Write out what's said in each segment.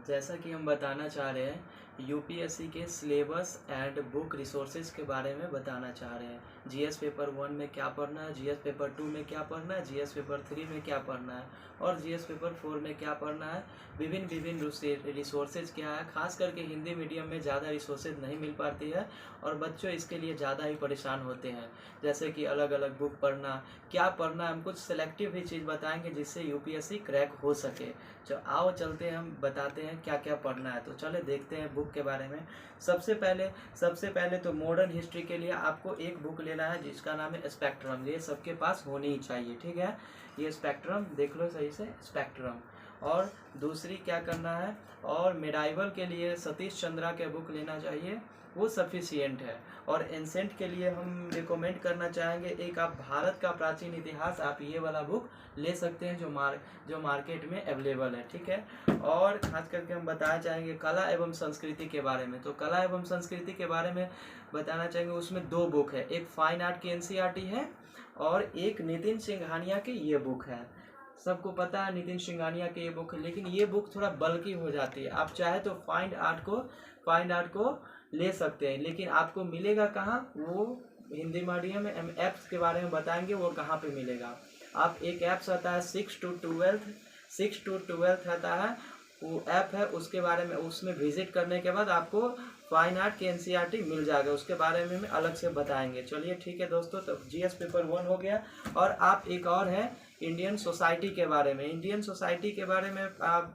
जैसा कि हम बताना चाह रहे हैं यूपीएससी के सिलेबस एंड बुक रिसोर्सेज के बारे में बताना चाह रहे हैं। जीएस पेपर 1 में क्या पढ़ना है, जीएस पेपर 2 में क्या पढ़ना है, जीएस पेपर 3 में क्या पढ़ना है और जीएस पेपर 4 में क्या पढ़ना है। विभिन्न रिसोर्सेज क्या है। खास करके हिंदी मीडियम में ज़्यादा रिसोर्सेज नहीं मिल पाती है और बच्चों इसके लिए ज़्यादा ही परेशान होते हैं। जैसे कि अलग अलग बुक पढ़ना, क्या पढ़ना है, हम कुछ सेलेक्टिव ही चीज़ बताएंगे जिससे यूपीएससी क्रैक हो सके। आओ चलते हैं, हम बताते हैं क्या क्या पढ़ना है। तो चले देखते हैं बुक के बारे में। सबसे पहले तो मॉडर्न हिस्ट्री के लिए आपको एक बुक लेना है जिसका नाम है स्पेक्ट्रम। ये सबके पास होनी ही चाहिए, ठीक है। ये स्पेक्ट्रम देख लो सही से, स्पेक्ट्रम। और दूसरी क्या करना है, और मेडाइवल के लिए सतीश चंद्रा के बुक लेना चाहिए, वो सफिशियंट है। और एंसेंट के लिए हम रिकमेंड करना चाहेंगे एक आप भारत का प्राचीन इतिहास, आप ये वाला बुक ले सकते हैं जो मार्केट में अवेलेबल है, ठीक है। और खास करके हम बताना चाहेंगे कला एवं संस्कृति के बारे में। तो कला एवं संस्कृति के बारे में बताना चाहेंगे, उसमें दो बुक है, एक फाइन आर्ट की एनसीईआरटी है और एक नितिन सिंघानिया की ये बुक है। सबको पता है नितिन सिंघानिया की ये बुक है, लेकिन ये बुक थोड़ा बल्कि हो जाती है। आप चाहे तो फाइन आर्ट को ले सकते हैं, लेकिन आपको मिलेगा कहाँ, वो हिंदी मीडियम में हम ऐप्स के बारे में बताएंगे वो कहाँ पे मिलेगा। आप एक ऐप्स आता है 6 to 12 आता है, वो ऐप है, उसके बारे में उसमें विजिट करने के बाद आपको फाइन आर्ट की एनसीईआरटी मिल जाएगा, उसके बारे में हम अलग से बताएंगे। चलिए ठीक है दोस्तों, तो जीएस पेपर 1 हो गया। और आप एक और है इंडियन सोसाइटी के बारे में। इंडियन सोसाइटी के बारे में आप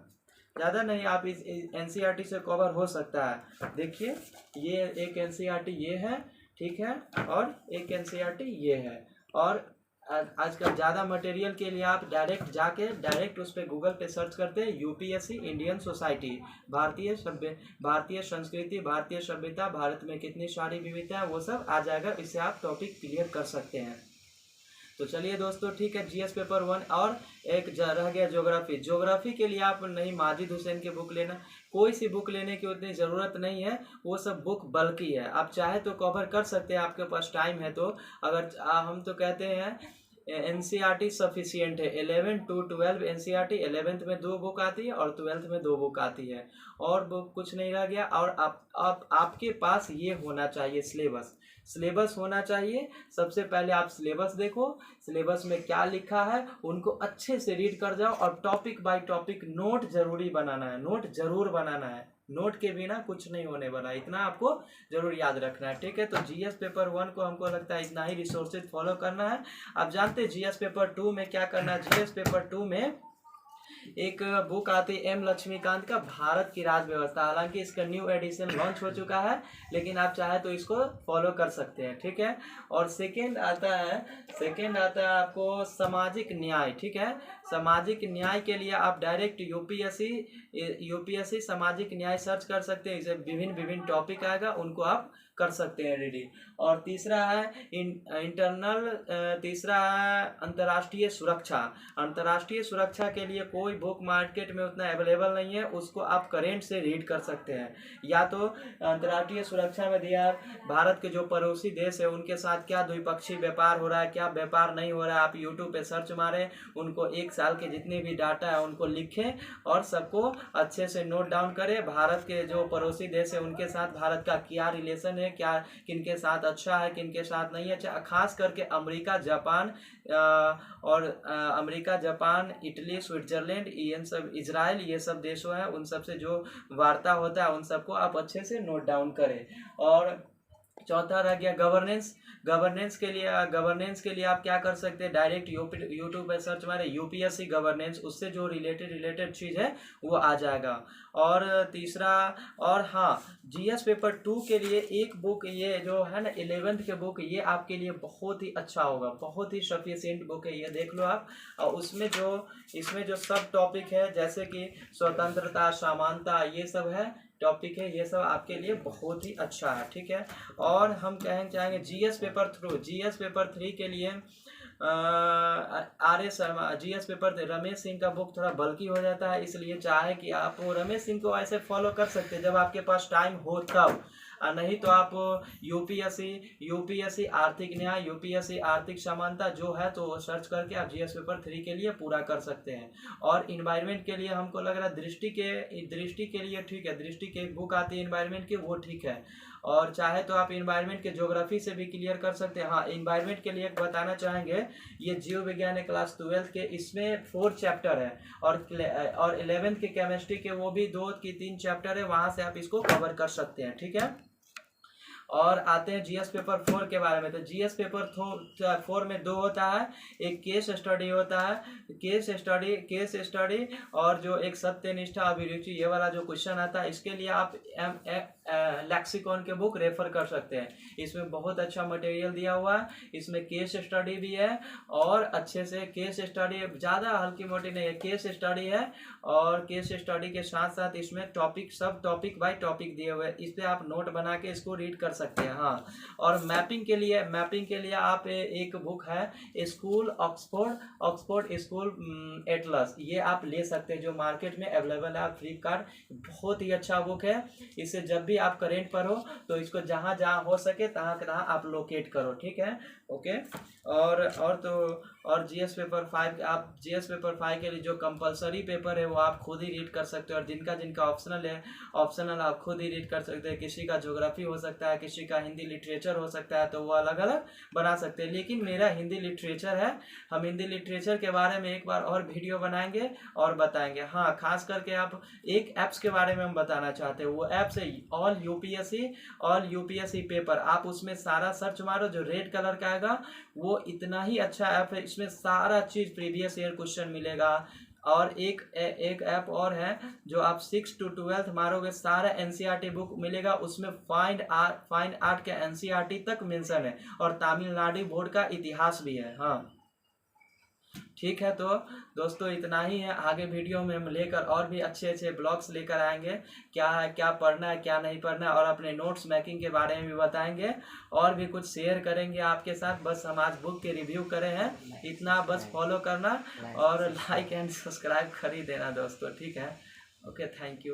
ज़्यादा नहीं, आप इस एनसीईआरटी से कवर हो सकता है। देखिए ये एक एनसीईआरटी ये है, ठीक है, और एक एनसीईआरटी ये है। और आजकल ज़्यादा मटेरियल के लिए आप डायरेक्ट उस पर गूगल पे सर्च करते हैं यूपीएससी इंडियन सोसाइटी, भारतीय संस्कृति, भारतीय सभ्यता, भारत में कितनी सारी विविधता है, वो सब आ जाएगा। इससे आप टॉपिक क्लियर कर सकते हैं। तो चलिए दोस्तों ठीक है, जीएस पेपर 1 और एक रह गया ज्योग्राफी के लिए आप नहीं माजिद हुसैन की बुक लेना, कोई सी बुक लेने की उतनी ज़रूरत नहीं है, वो सब बुक बल्कि है। आप चाहे तो कवर कर सकते हैं, आपके पास टाइम है तो। अगर हम तो कहते हैं एनसीईआरटी सफिशियंट है। 11 to 12 एनसीईआरटी, 11th में 2 बुक आती है और 12th में 2 बुक आती है, और बुक कुछ नहीं रह गया। और आपके पास ये होना चाहिए सिलेबस होना चाहिए। सबसे पहले आप सिलेबस देखो, सिलेबस में क्या लिखा है उनको अच्छे से रीड कर जाओ, और टॉपिक बाय टॉपिक नोट जरूरी बनाना है, नोट जरूर बनाना है। नोट के बिना कुछ नहीं होने वाला, इतना आपको जरूर याद रखना है, ठीक है। तो जीएस पेपर 1 को हमको लगता है इतना ही रिसोर्सेज फॉलो करना है। आप जानते हैं जीएस पेपर 2 में क्या करना है। जीएस पेपर 2 में एक बुक आती है एम लक्ष्मीकांत का भारत की राज व्यवस्था। हालांकि इसका न्यू एडिशन लॉन्च हो चुका है, लेकिन आप चाहे तो इसको फॉलो कर सकते हैं, ठीक है। और सेकंड आता है आपको सामाजिक न्याय, ठीक है। सामाजिक न्याय के लिए आप डायरेक्ट यूपीएससी सामाजिक न्याय सर्च कर सकते हैं। इसे विभिन्न टॉपिक आएगा, उनको आप कर सकते हैं रेडी। और तीसरा है अंतर्राष्ट्रीय सुरक्षा। अंतर्राष्ट्रीय सुरक्षा के लिए कोई बुक मार्केट में उतना अवेलेबल नहीं है, उसको आप करेंट से रीड कर सकते हैं। या तो अंतर्राष्ट्रीय सुरक्षा में दिया भारत के जो पड़ोसी देश है उनके साथ क्या द्विपक्षीय व्यापार हो रहा है, क्या व्यापार नहीं हो रहा है, आप यूट्यूब पे सर्च मारें, उनको 1 साल के जितने भी डाटा है उनको लिखें और सबको अच्छे से नोट डाउन करें। भारत के जो पड़ोसी देश है उनके साथ भारत का क्या रिलेशन है, क्या किनके साथ अच्छा है, किनके साथ नहीं अच्छा। खास करके अमेरिका, जापान, इटली, स्विट्जरलैंड, ये सब, इजराइल, ये सब देशों हैं, उन सब से जो वार्ता होता है उन सबको आप अच्छे से नोट डाउन करें। और चौथा रह गया गवर्नेंस के लिए आप क्या कर सकते हैं, डायरेक्ट यूट्यूब पे सर्च मारे यूपीएससी गवर्नेंस, उससे जो रिलेटेड चीज़ है वो आ जाएगा। और तीसरा, और हाँ, जीएस पेपर 2 के लिए एक बुक ये जो है ना 11th के बुक, ये आपके लिए बहुत ही अच्छा होगा, बहुत ही सफिशिएंट बुक है, ये देख लो आप। और इसमें जो सब टॉपिक है जैसे कि स्वतंत्रता, समानता, ये सब है टॉपिक है, ये सब आपके लिए बहुत ही अच्छा है, ठीक है। और हम कहना चाहेंगे जीएस पेपर 3 के लिए जीएस पेपर रमेश सिंह का बुक थोड़ा बल्कि हो जाता है, इसलिए चाहे कि आप रमेश सिंह को ऐसे फॉलो कर सकते हैं जब आपके पास टाइम हो तब। और नहीं तो आप यूपीएससी आर्थिक न्याय, यूपीएससी आर्थिक समानता जो है तो सर्च करके आप जीएस पेपर 3 के लिए पूरा कर सकते हैं। और इन्वायरमेंट के लिए हमको लग रहा है दृष्टि के लिए ठीक है, दृष्टि की एक बुक आती है इन्वायरमेंट की, वो ठीक है। और चाहे तो आप इन्वायरमेंट के ज्योग्राफी से भी क्लियर कर सकते हैं। हाँ, इन्वायरमेंट के लिए एक बताना चाहेंगे, ये जीव विज्ञान है क्लास 12 के, इसमें 4 चैप्टर है और 11th के केमिस्ट्री के वो भी 2 की 3 चैप्टर है, वहाँ से आप इसको कवर कर सकते हैं, ठीक है। और आते हैं जीएस पेपर 4 के बारे में। तो जीएस पेपर 4 में 2 होता है, एक केस स्टडी होता है, केस स्टडी और जो एक सत्यनिष्ठा अभिरुचि, ये वाला जो क्वेश्चन आता है, इसके लिए आप लेक्सिकॉन के बुक रेफर कर सकते हैं। इसमें बहुत अच्छा मटेरियल दिया हुआ है, इसमें केस स्टडी भी है और अच्छे से केस स्टडी, ज़्यादा हल्की मोटी नहीं है, केस स्टडी है। और केस स्टडी के साथ साथ इसमें सब टॉपिक बाय टॉपिक दिए हुए हैं, इस पर आप नोट बना के इसको रीड कर सकते हैं। हाँ, और मैपिंग के लिए आप एक बुक है स्कूल ऑक्सफोर्ड स्कूल एटलस, ये आप ले सकते हैं, जो मार्केट में अवेलेबल है फ्लिपकार्ट। बहुत ही अच्छा बुक है, इसे जब भी आप करेंट पर हो तो इसको जहाँ जहाँ हो सके तहाँ आप लोकेट करो, ठीक है, ओके। और जीएस पेपर 5, आप जीएस पेपर 5 के लिए जो कंपलसरी पेपर है वो आप खुद ही रीड कर सकते हो, और जिनका ऑप्शनल है, ऑप्शनल आप खुद ही रीड कर सकते हैं। किसी का ज्योग्राफी हो सकता है, किसी का हिंदी लिटरेचर हो सकता है, तो वो अलग अलग बना सकते हैं। लेकिन मेरा हिंदी लिटरेचर है, हम हिंदी लिटरेचर के बारे में एक बार और वीडियो बनाएंगे और बताएंगे। हाँ, खास करके आप एक ऐप्स के बारे में हम बताना चाहते हैं, वो ऐप्स है ऑल यूपीएससी पेपर। आप उसमें सारा सर्च मारो, जो रेड कलर का आएगा वो इतना ही अच्छा ऐप है, इसमें सारा चीज प्रीवियस ईयर क्वेश्चन मिलेगा। और एक ऐप और है, जो आप 6 to 12 मारोगे सारा एनसीईआरटी बुक मिलेगा, उसमें फाइंड आर्ट के एनसीईआरटी तक मेंशन है, और तमिलनाडु बोर्ड का इतिहास भी है। हाँ, ठीक है, तो दोस्तों इतना ही है। आगे वीडियो में हम लेकर और भी अच्छे ब्लॉग्स लेकर आएंगे, क्या है, क्या पढ़ना है, क्या नहीं पढ़ना है, और अपने नोट्स मेकिंग के बारे में भी बताएंगे, और भी कुछ शेयर करेंगे आपके साथ। बस हम आज बुक के रिव्यू करे हैं, इतना बस फॉलो करना और लाइक एंड सब्सक्राइब कर ही देना दोस्तों, ठीक है, ओके, थैंक यू।